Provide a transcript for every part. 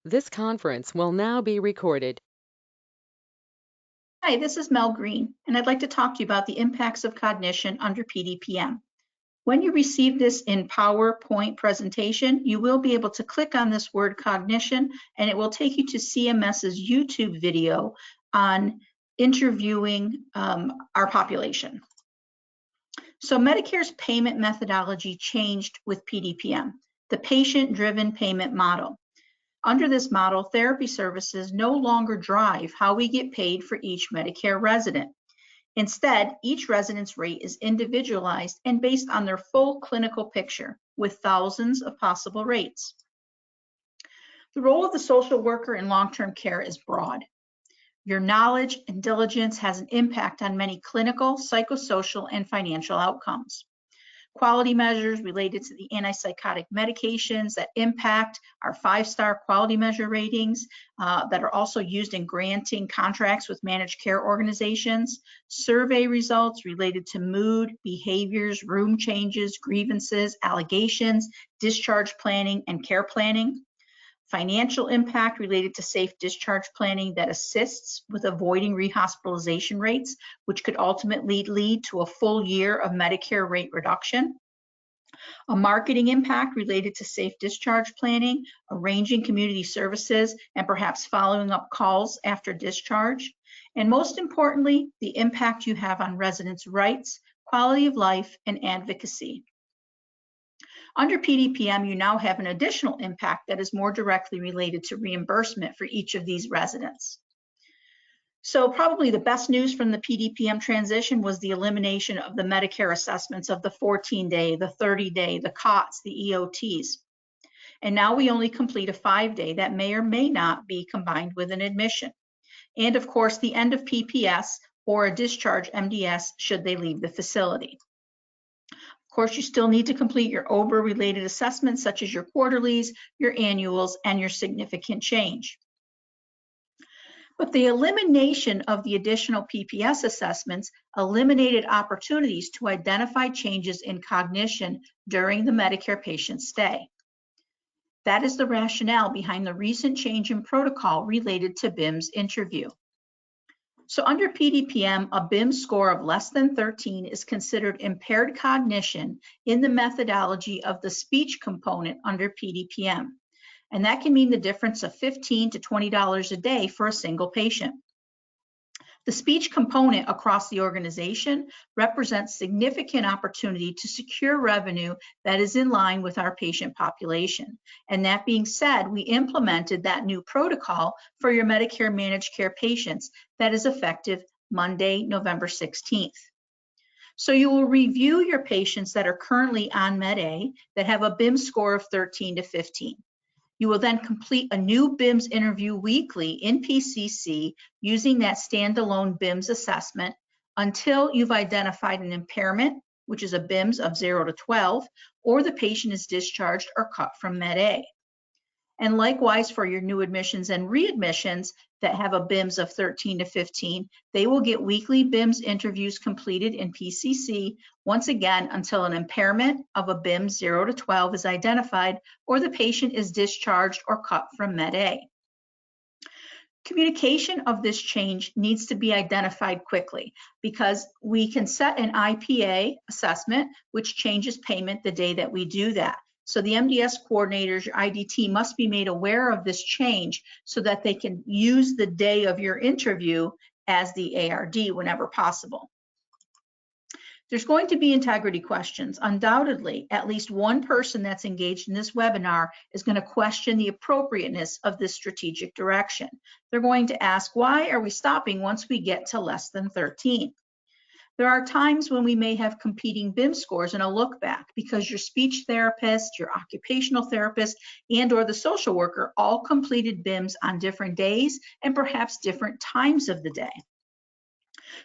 This conference will now be recorded. Hi, this is Mel Green, and I'd like to talk to you about the impacts of cognition under Pdpm. When you receive this in PowerPoint presentation, you will be able to click on this word cognition, and it will take you to CMS's YouTube video on interviewing our population. So Medicare's payment methodology changed with Pdpm, the patient-driven payment model. Under this model, therapy services no longer drive how we get paid for each Medicare resident. Instead, each resident's rate is individualized and based on their full clinical picture, with thousands of possible rates. The role of the social worker in long-term care is broad. Your knowledge and diligence has an impact on many clinical, psychosocial, and financial outcomes. Quality measures related to the antipsychotic medications that impact our 5-star quality measure ratings that are also used in granting contracts with managed care organizations, survey results related to mood, behaviors, room changes, grievances, allegations, discharge planning, and care planning. Financial impact related to safe discharge planning that assists with avoiding rehospitalization rates, which could ultimately lead to a full year of Medicare rate reduction. A marketing impact related to safe discharge planning, arranging community services, and perhaps following up calls after discharge. And most importantly, the impact you have on residents' rights, quality of life, and advocacy. Under Pdpm, you now have an additional impact that is more directly related to reimbursement for each of these residents. So probably the best news from the Pdpm transition was the elimination of the Medicare assessments of the 14-day, the 30-day, the COTS, the EOTs. And now we only complete a 5-day that may or may not be combined with an admission. And of course, the end of PPS or a discharge MDS should they leave the facility. Of course, you still need to complete your OBRA-related assessments such as your quarterlies, your annuals, and your significant change. But the elimination of the additional PPS assessments eliminated opportunities to identify changes in cognition during the Medicare patient stay. That is the rationale behind the recent change in protocol related to BIMS interview. So under Pdpm, a BIMS score of less than 13 is considered impaired cognition in the methodology of the speech component under Pdpm. And that can mean the difference of $15 to $20 a day for a single patient. The speech component across the organization represents significant opportunity to secure revenue that is in line with our patient population. And that being said, we implemented that new protocol for your Medicare managed care patients that is effective Monday, November 16th. So you will review your patients that are currently on Med A that have a BIMS score of 13 to 15. You will then complete a new BIMS interview weekly in PCC using that standalone BIMS assessment until you've identified an impairment, which is a BIMS of 0 to 12, or the patient is discharged or cut from Med A. And likewise for your new admissions and readmissions that have a BIMS of 13 to 15, they will get weekly BIMS interviews completed in PCC once again until an impairment of a BIMS 0 to 12 is identified or the patient is discharged or cut from Med A. Communication of this change needs to be identified quickly because we can set an IPA assessment which changes payment the day that we do that. So the MDS coordinators, your IDT, must be made aware of this change so that they can use the day of your interview as the ARD whenever possible. There's going to be integrity questions. Undoubtedly, at least one person that's engaged in this webinar is going to question the appropriateness of this strategic direction. They're going to ask, why are we stopping once we get to less than 13? There are times when we may have competing BIMS scores and a look back because your speech therapist, your occupational therapist, and or the social worker all completed BIMS on different days and perhaps different times of the day.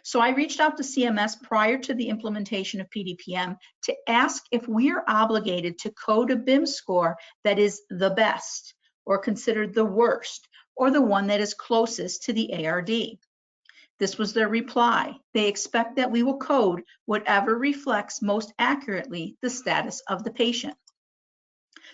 So I reached out to CMS prior to the implementation of Pdpm to ask if we are obligated to code a BIMS score that is the best or considered the worst or the one that is closest to the ARD. This was their reply. They expect that we will code whatever reflects most accurately the status of the patient.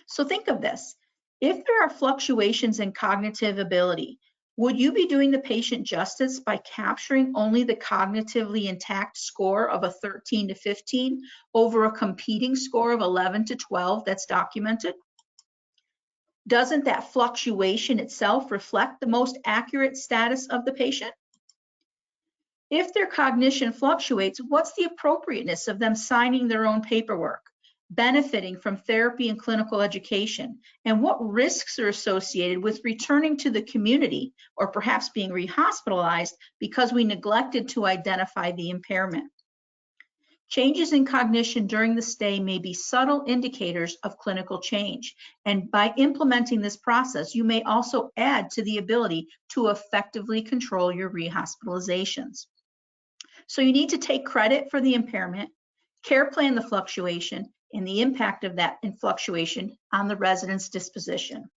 So think of this. If there are fluctuations in cognitive ability, would you be doing the patient justice by capturing only the cognitively intact score of a 13 to 15 over a competing score of 11 to 12 that's documented? Doesn't that fluctuation itself reflect the most accurate status of the patient? If their cognition fluctuates, what's the appropriateness of them signing their own paperwork, benefiting from therapy and clinical education, and what risks are associated with returning to the community or perhaps being rehospitalized because we neglected to identify the impairment? Changes in cognition during the stay may be subtle indicators of clinical change, and by implementing this process, you may also add to the ability to effectively control your rehospitalizations. So you need to take credit for the impairment, care plan the fluctuation, and the impact of that fluctuation on the resident's disposition.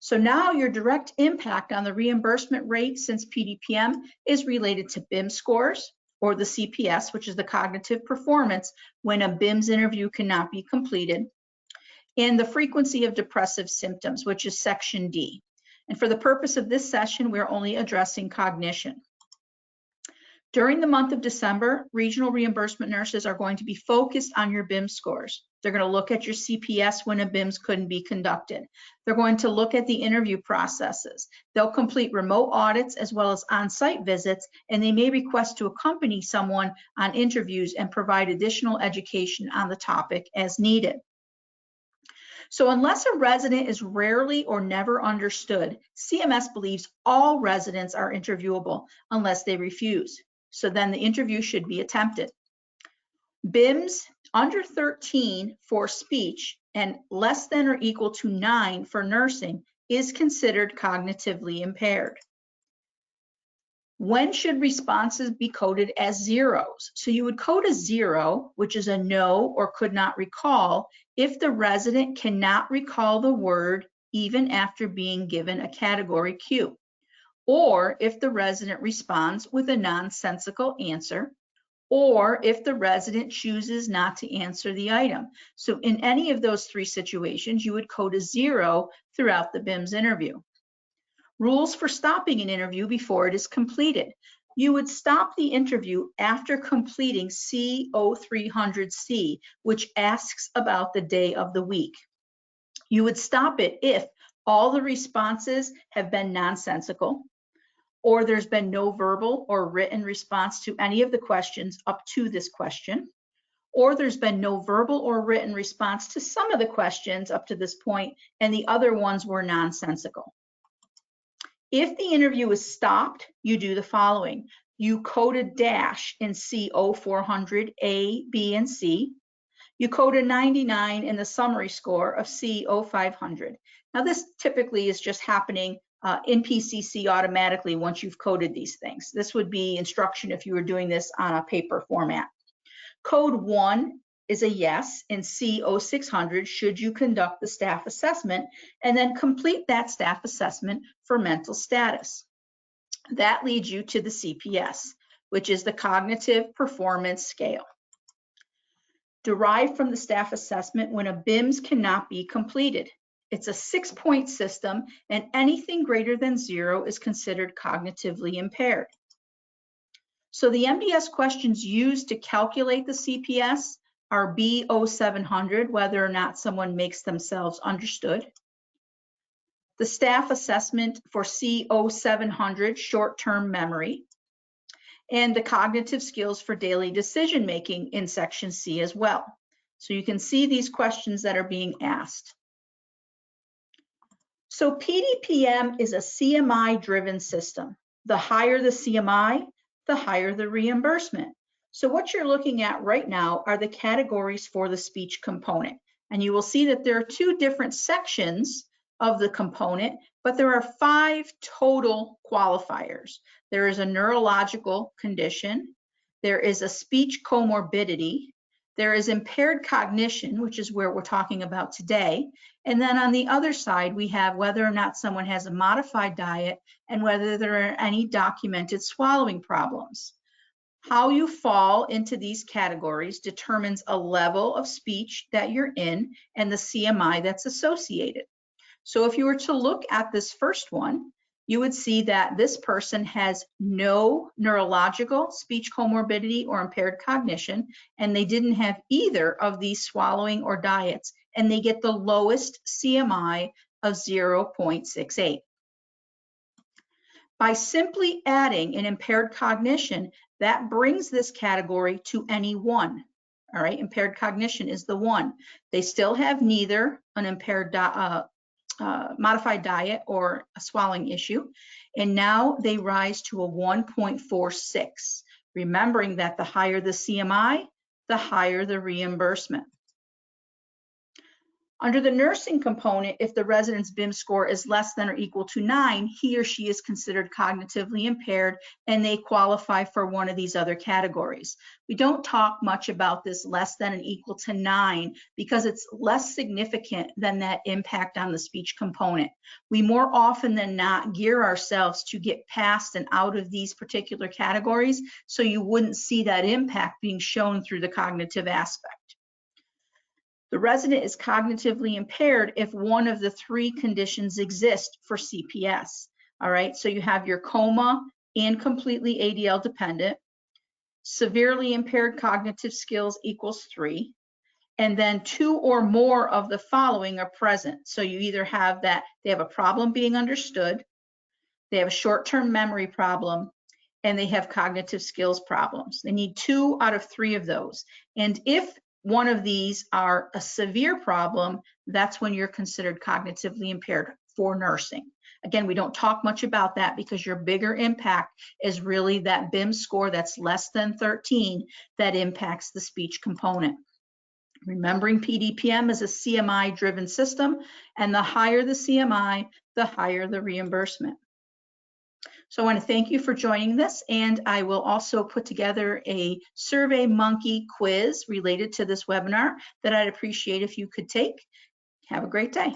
So now your direct impact on the reimbursement rate since PDPM is related to BIMS scores, or the CPS, which is the cognitive performance when a BIMS interview cannot be completed, and the frequency of depressive symptoms, which is section D. And for the purpose of this session, we're only addressing cognition. During the month of December, regional reimbursement nurses are going to be focused on your BIMS scores. They're going to look at your CPS when a BIMS couldn't be conducted. They're going to look at the interview processes. They'll complete remote audits as well as on-site visits, and they may request to accompany someone on interviews and provide additional education on the topic as needed. So unless a resident is rarely or never understood, CMS believes all residents are interviewable unless they refuse. So then the interview should be attempted. BIMS under 13 for speech and less than or equal to 9 for nursing is considered cognitively impaired. When should responses be coded as zeros? So you would code a 0, which is a no or could not recall, if the resident cannot recall the word even after being given a category cue, or if the resident responds with a nonsensical answer, or if the resident chooses not to answer the item. So in any of those three situations, you would code a 0 throughout the BIMS interview. Rules for stopping an interview before it is completed. You would stop the interview after completing C0300C, which asks about the day of the week. You would stop it if all the responses have been nonsensical, or there's been no verbal or written response to any of the questions up to this question, or there's been no verbal or written response to some of the questions up to this point, and the other ones were nonsensical. If the interview is stopped, you do the following. You code a dash in C0400 A, B, and C. You code a 99 in the summary score of C0500. Now this typically is just happening in PCC automatically once you've coded these things. This would be instruction if you were doing this on a paper format. Code 1 is a yes in C0600 should you conduct the staff assessment and then complete that staff assessment for mental status. That leads you to the CPS, which is the Cognitive Performance Scale, derived from the staff assessment when a BIMS cannot be completed. It's a 6-point system, and anything greater than 0 is considered cognitively impaired. So the MDS questions used to calculate the CPS are B0700, whether or not someone makes themselves understood. The staff assessment for C0700, short-term memory. And the cognitive skills for daily decision-making in section C as well. So you can see these questions that are being asked. So PDPM is a CMI-driven system. The higher the CMI, the higher the reimbursement. So what you're looking at right now are the categories for the speech component. And you will see that there are 2 different sections of the component, but there are 5 total qualifiers. There is a neurological condition, there is a speech comorbidity, there is impaired cognition, which is where we're talking about today. And then on the other side, we have whether or not someone has a modified diet and whether there are any documented swallowing problems. How you fall into these categories determines a level of speech that you're in and the CMI that's associated. So if you were to look at this first one, you would see that this person has no neurological, speech comorbidity, or impaired cognition, and they didn't have either of these swallowing or diets, and they get the lowest CMI of 0.68. By simply adding an impaired cognition, that brings this category to any one. All right, impaired cognition is the one. They still have neither an impaired modified diet or a swallowing issue, and now they rise to a 1.46, remembering that the higher the CMI, the higher the reimbursement. Under the nursing component, if the resident's BIMS score is less than or equal to 9, he or she is considered cognitively impaired and they qualify for one of these other categories. We don't talk much about this less than and equal to 9 because it's less significant than that impact on the speech component. We more often than not gear ourselves to get past and out of these particular categories so you wouldn't see that impact being shown through the cognitive aspect. The resident is cognitively impaired if one of the 3 conditions exist for CPS. All right, so you have your coma and completely ADL dependent, severely impaired cognitive skills equals 3, and then 2 or more of the following are present. So you either have that they have a problem being understood, they have a short-term memory problem, and they have cognitive skills problems. They need 2 out of 3 of those. And if one of these are a severe problem, that's when you're considered cognitively impaired for nursing. Again, we don't talk much about that because your bigger impact is really that BIMS score that's less than 13 that impacts the speech component. Remembering PDPM is a CMI-driven system, and the higher the CMI, the higher the reimbursement. So I want to thank you for joining this, and I will also put together a SurveyMonkey quiz related to this webinar that I'd appreciate if you could take. Have a great day.